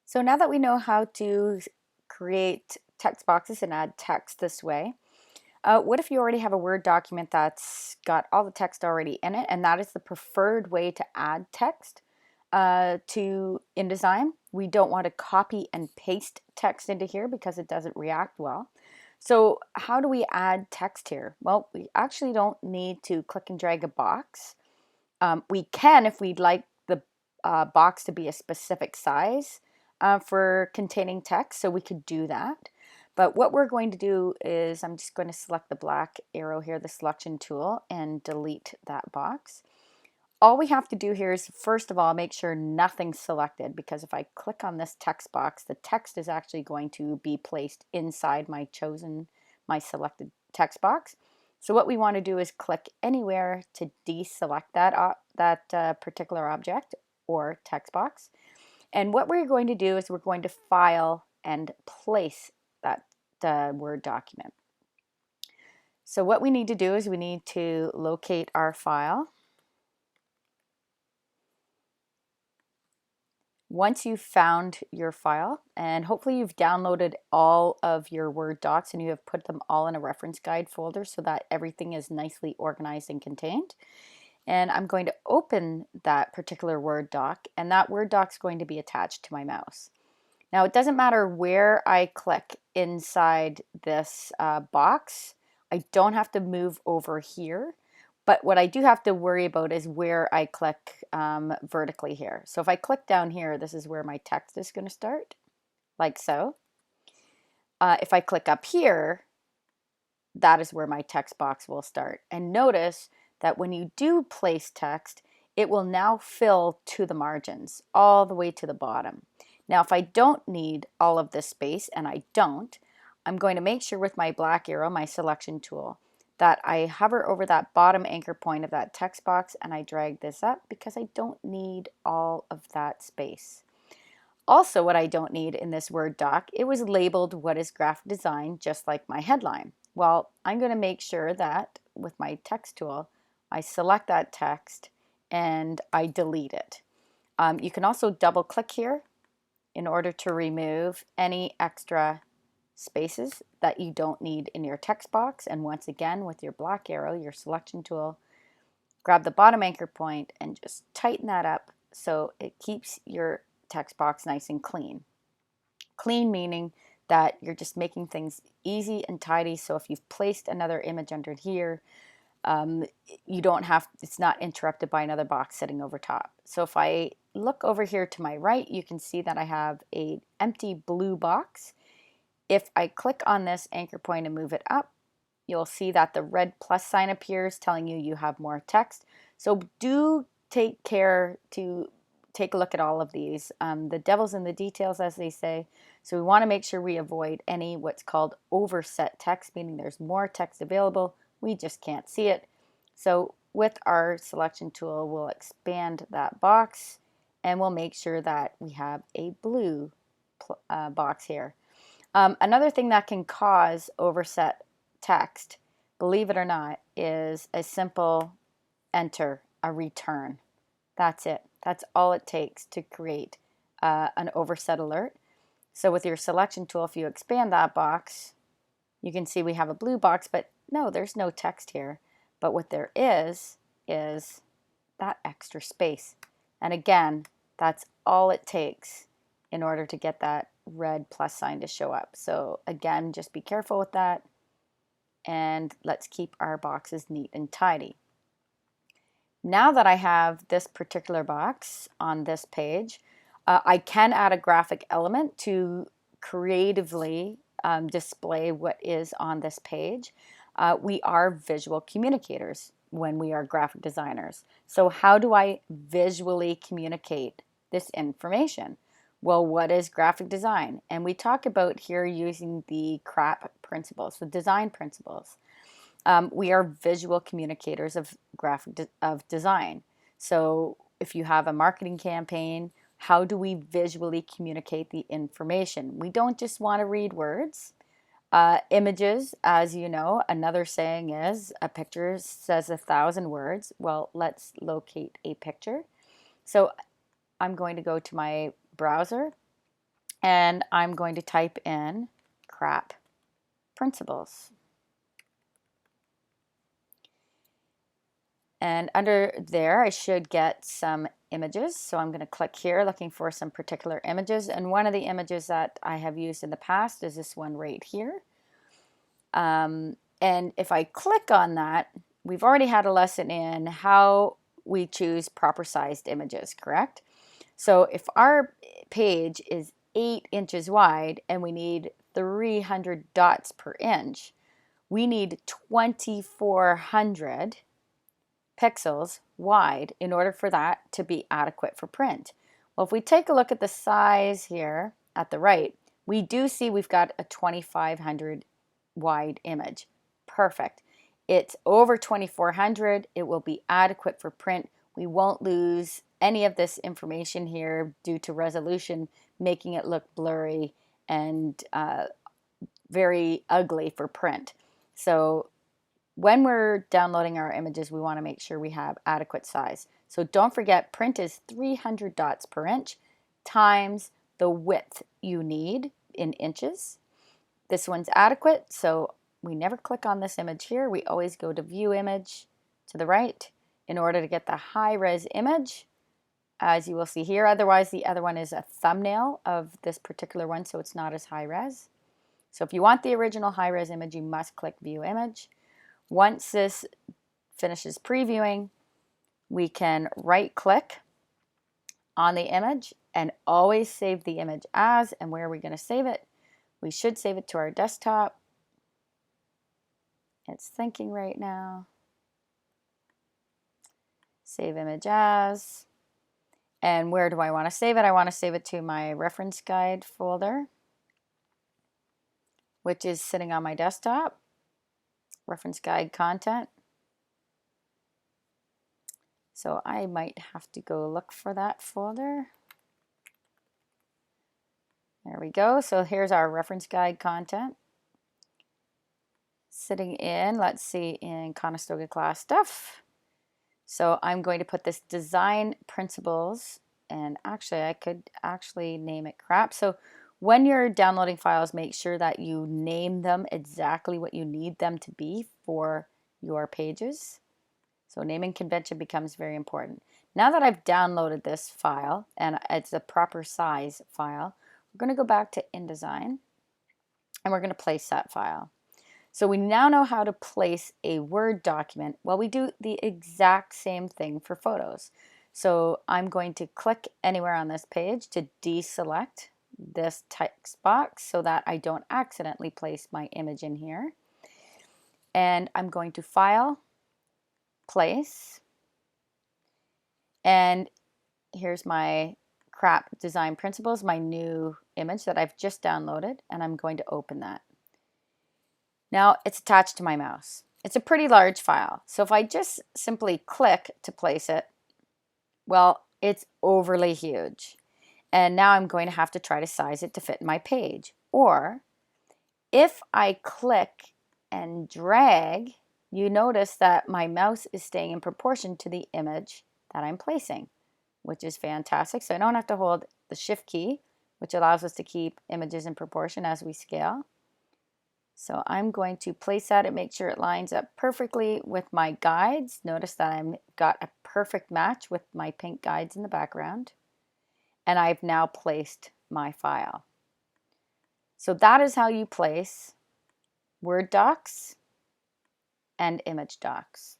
So now that we know how to create text boxes and add text this way, what if you already have a Word document that's got all the text already in it, and that is the preferred way to add text to InDesign? We don't want to copy and paste text into here because it doesn't react well. So how do we add text here? Well, we actually don't need to click and drag a box. We can if we'd like the box to be a specific size for containing text, so we could do that. But what we're going to do is I'm just going to select the black arrow here, the selection tool, and delete that box. All we have to do here is, first of all, make sure nothing's selected, because if I click on this text box, the text is actually going to be placed inside my selected text box. So what we want to do is click anywhere to deselect that particular object or text box. And what we're going to do is we're going to file and place that Word document. So what we need to do is we need to locate our file. Once you've found your file, and hopefully you've downloaded all of your Word docs and you have put them all in a reference guide folder so that everything is nicely organized and contained. And I'm going to open that particular Word doc, and that Word doc is going to be attached to my mouse. Now, it doesn't matter where I click inside this box. I don't have to move over here. But what I do have to worry about is where I click vertically here. So if I click down here, this is where my text is going to start, like so. If I click up here, that is where my text box will start. And notice that when you do place text, it will now fill to the margins, all the way to the bottom. Now, if I don't need all of this space, and I don't, I'm going to make sure with my black arrow, my selection tool, that I hover over that bottom anchor point of that text box and I drag this up because I don't need all of that space. Also, what I don't need in this Word doc, it was labeled what is graphic design, just like my headline. Well, I'm going to make sure that with my text tool, I select that text and I delete it. You can also double click here in order to remove any extra spaces that you don't need in your text box. And once again, with your black arrow, your selection tool, grab the bottom anchor point and just tighten that up so it keeps your text box nice and clean. Clean meaning that you're just making things easy and tidy. So if you've placed another image under here, you don't have, it's not interrupted by another box sitting over top. So if I look over here to my right, you can see that I have an empty blue box. If I click on this anchor point and move it up, you'll see that the red plus sign appears telling you you have more text. So do take care to take a look at all of these. The devil's in the details, as they say. So we want to make sure we avoid any what's called overset text, meaning there's more text available, we just can't see it. So with our selection tool, we'll expand that box and we'll make sure that we have a blue box here. Another thing that can cause overset text, believe it or not, is a simple enter, a return. That's it. That's all it takes to create an overset alert. So with your selection tool, if you expand that box, you can see we have a blue box, but no, there's no text here. But what there is that extra space. And again, that's all it takes in order to get that red plus sign to show up. So again, just be careful with that. And let's keep our boxes neat and tidy. Now that I have this particular box on this page, I can add a graphic element to creatively display what is on this page. We are visual communicators when we are graphic designers. So how do I visually communicate this information? Well, what is graphic design? And we talk about here using the CRAP principles, the design principles. We are visual communicators of design. So if you have a marketing campaign, how do we visually communicate the information? We don't just want to read words. Images, as you know, another saying is a picture says 1,000 words. Well, let's locate a picture. So I'm going to go to my browser and I'm going to type in crap principles. And under there, I should get some images. So I'm going to click here looking for some particular images. And one of the images that I have used in the past is this one right here. And if I click on that, we've already had a lesson in how we choose proper sized images, correct? So if our page is 8 inches wide and we need 300 dots per inch, we need 2,400 pixels wide in order for that to be adequate for print. Well, if we take a look at the size here at the right, we do see we've got a 2,500 wide image. Perfect. It's over 2,400. It will be adequate for print. We won't lose any of this information here due to resolution, making it look blurry and very ugly for print. So when we're downloading our images, we want to make sure we have adequate size. So don't forget, print is 300 dots per inch times the width you need in inches. This one's adequate, so we never click on this image here. We always go to View Image to the right in order to get the high-res image, as you will see here. Otherwise, the other one is a thumbnail of this particular one, so it's not as high-res. So if you want the original high-res image, you must click View Image. Once this finishes previewing, we can right-click on the image and always save the image as. And where are we going to save it? We should save it to our desktop. It's thinking right now. Save image as. And where do I want to save it? I want to save it to my reference guide folder, which is sitting on my desktop. Reference guide content. So I might have to go look for that folder. There we go. So here's our reference guide content. Sitting in, let's see, in Conestoga class stuff. So I'm going to put this design principles, and actually I could actually name it crap. So when you're downloading files, make sure that you name them exactly what you need them to be for your pages. So naming convention becomes very important. Now that I've downloaded this file and it's a proper size file, we're going to go back to InDesign and we're going to place that file. So we now know how to place a Word document. Well, we do the exact same thing for photos. So I'm going to click anywhere on this page to deselect this text box so that I don't accidentally place my image in here. And I'm going to File, Place, and here's my crap design principles, my new image that I've just downloaded, and I'm going to open that. Now it's attached to my mouse. It's a pretty large file. So if I just simply click to place it, well, it's overly huge. And now I'm going to have to try to size it to fit my page. Or if I click and drag, you notice that my mouse is staying in proportion to the image that I'm placing, which is fantastic. So I don't have to hold the Shift key, which allows us to keep images in proportion as we scale. So I'm going to place that and make sure it lines up perfectly with my guides. Notice that I've got a perfect match with my pink guides in the background. And I've now placed my file. So that is how you place Word docs and image docs.